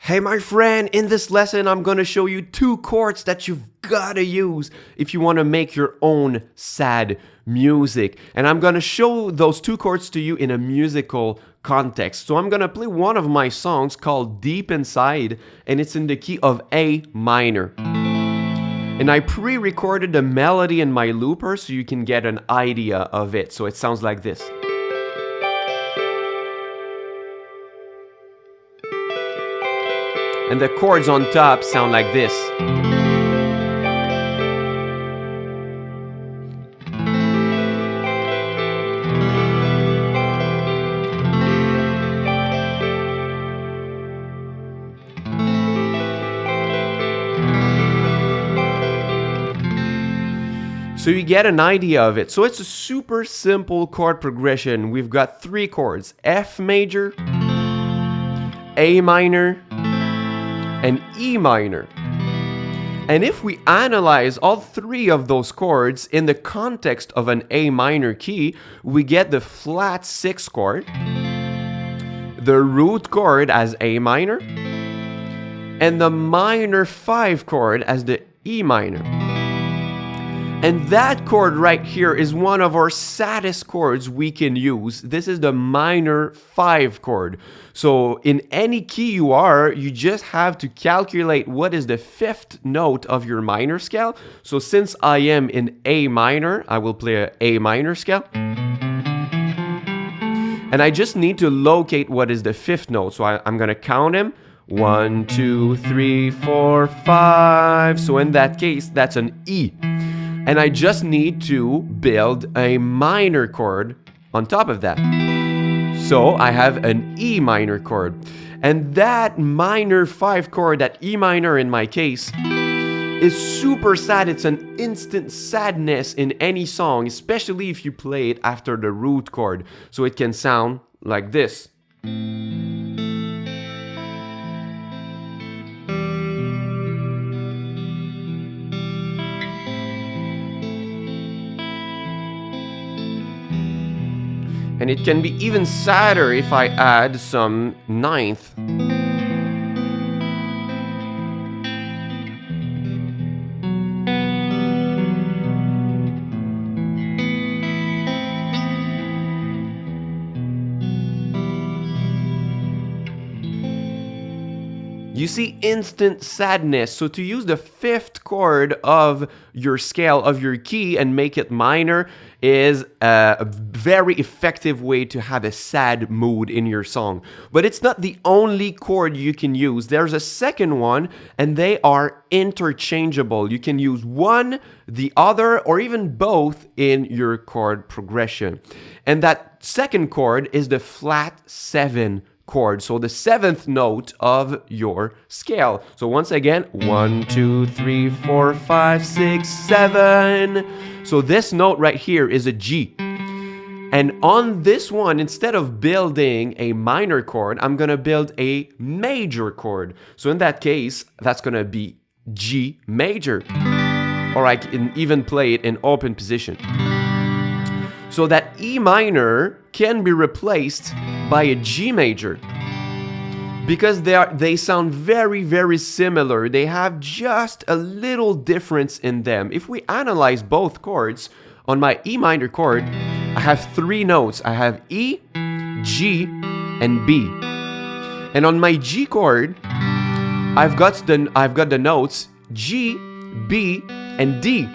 Hey my friend, in this lesson I'm gonna show you two chords that you've gotta use if you wanna make your own sad music. And I'm gonna show those two chords to you in a musical context. So I'm gonna play one of my songs called Deep Inside, and it's in the key of A minor. And I pre-recorded the melody in my looper so you can get an idea of it. So it sounds like this. And the chords on top sound like this. So you get an idea of it. So it's a super simple chord progression. We've got three chords: F major, A minor, and E minor. And if we analyze all three of those chords in the context of an A minor key, we get the flat 6 chord, the root chord as A minor, and the minor 5 chord as the E minor. And that chord right here is one of our saddest chords we can use. This is the minor 5 chord. So in any key you are, you just have to calculate what is the 5th note of your minor scale. So since I am in A minor, I will play an A minor scale. And I just need to locate what is the 5th note. So I'm gonna count them. 1, 2, 3, 4, 5. So in that case, that's an E. And I just need to build a minor chord on top of that. So I have an E minor chord. And that minor 5 chord, that E minor in my case, is super sad. It's an instant sadness in any song, especially if you play it after the root chord. So it can sound like this. And it can be even sadder if I add some 9th. You see instant sadness. So to use the 5th chord of your scale, of your key, and make it minor is a very effective way to have a sad mood in your song. But it's not the only chord you can use. There's a second one, and they are interchangeable. You can use one, the other, or even both in your chord progression. And that second chord is the flat 7 chord, so the 7th note of your scale. So once again, 1, 2, 3, 4, 5, 6, 7. So this note right here is a G. And on this one, instead of building a minor chord, I'm gonna build a major chord. So in that case, that's gonna be G major. Or I can even play it in open position. So that E minor can be replaced by a G major because they sound very, very similar. They have just a little difference in them. If we analyze both chords, on my E minor chord, I have 3 notes. I have E, G, and B. And on my G chord, I've got the notes G, B, and D.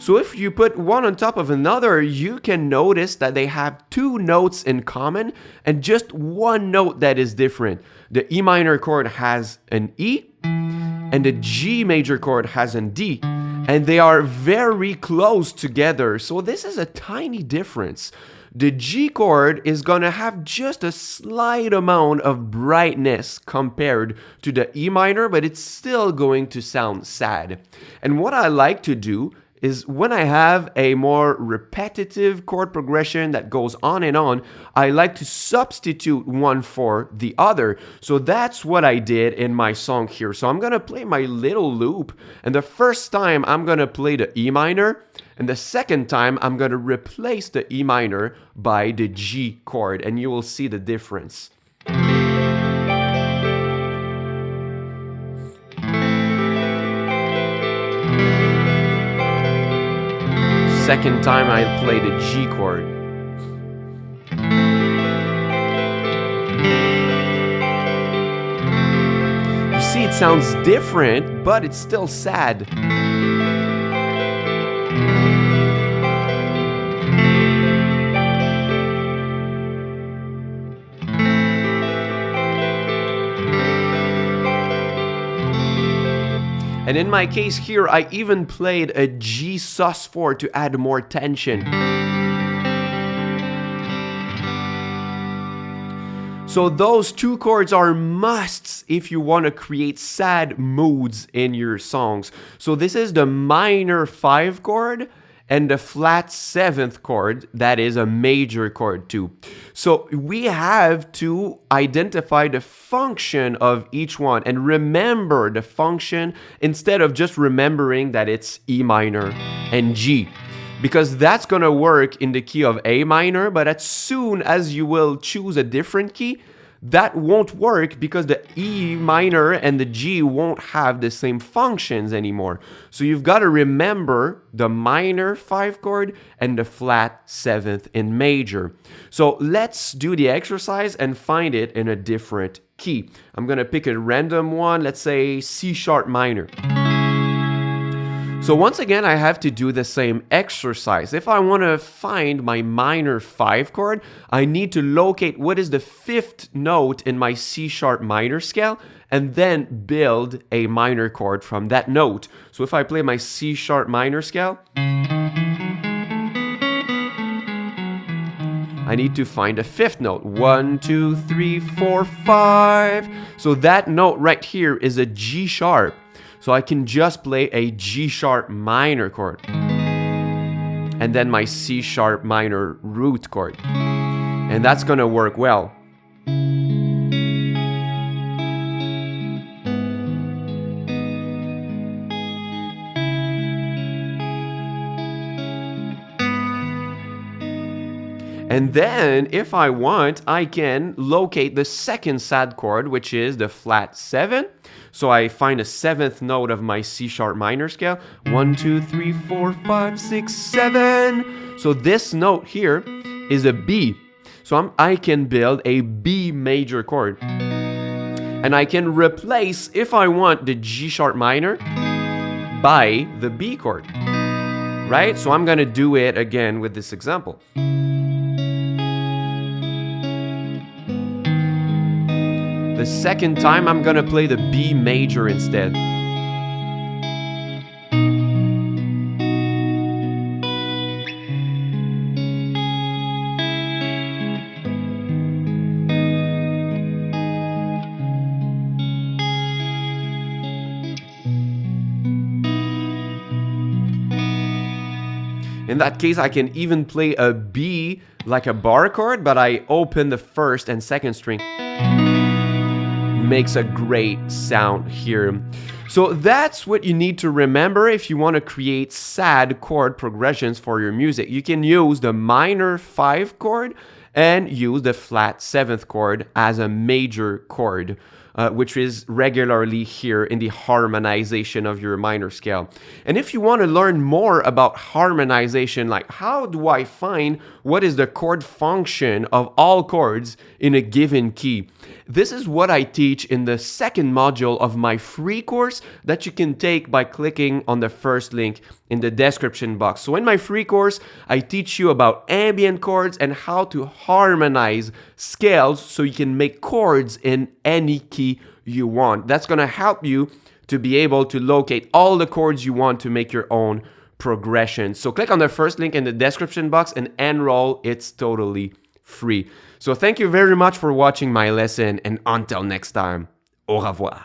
So if you put one on top of another, you can notice that they have 2 notes in common and just one note that is different. The E minor chord has an E and the G major chord has an D, and they are very close together. So this is a tiny difference. The G chord is gonna have just a slight amount of brightness compared to the E minor, but it's still going to sound sad. And what I like to do is when I have a more repetitive chord progression that goes on, I like to substitute one for the other. So that's what I did in my song here. So I'm gonna play my little loop, and the first time I'm gonna play the E minor, and the second time I'm gonna replace the E minor by the G chord, and you will see the difference. second time I play the G chord. You see, it sounds different, but it's still sad. And in my case here, I even played a G sus4 to add more tension. So those two chords are musts if you want to create sad moods in your songs. So this is the minor 5 chord and the flat 7th chord, that is a major chord too. So we have to identify the function of each one and remember the function instead of just remembering that it's E minor and G. Because that's gonna work in the key of A minor, but as soon as you will choose a different key, that won't work because the E minor and the G won't have the same functions anymore. So you've got to remember the minor 5 chord and the flat 7th in major. So let's do the exercise and find it in a different key. I'm going to pick a random one, let's say C sharp minor. So once again, I have to do the same exercise. If I want to find my minor 5 chord, I need to locate what is the 5th note in my C sharp minor scale and then build a minor chord from that note. So if I play my C sharp minor scale, I need to find a 5th note. 1, 2, 3, 4, 5. So that note right here is a G sharp. So I can just play a G sharp minor chord and then my C sharp minor root chord. And that's gonna work well. And then, if I want, I can locate the second sad chord, which is the flat 7. So I find a 7th note of my C sharp minor scale. 1, 2, 3, 4, 5, 6, 7. So this note here is a B. So I can build a B major chord. And I can replace, if I want, the G sharp minor by the B chord. Right? So I'm going to do it again with this example. The second time, I'm gonna play the B major instead. In that case, I can even play a B like a bar chord, but I open the first and second string. Makes a great sound here. So that's what you need to remember if you want to create sad chord progressions for your music. You can use the minor 5 chord and use the flat 7th chord as a major chord, which is regularly here in the harmonization of your minor scale. And if you want to learn more about harmonization, like how do I find what is the chord function of all chords in a given key, this is what I teach in the second module of my free course that you can take by clicking on the first link in the description box. So in my free course, I teach you about ambient chords and how to harmonize scales so you can make chords in any key you want. That's going to help you to be able to locate all the chords you want to make your own progression. So click on the first link in the description box and enroll. It's totally free. So thank you very much for watching my lesson, and until next time, au revoir.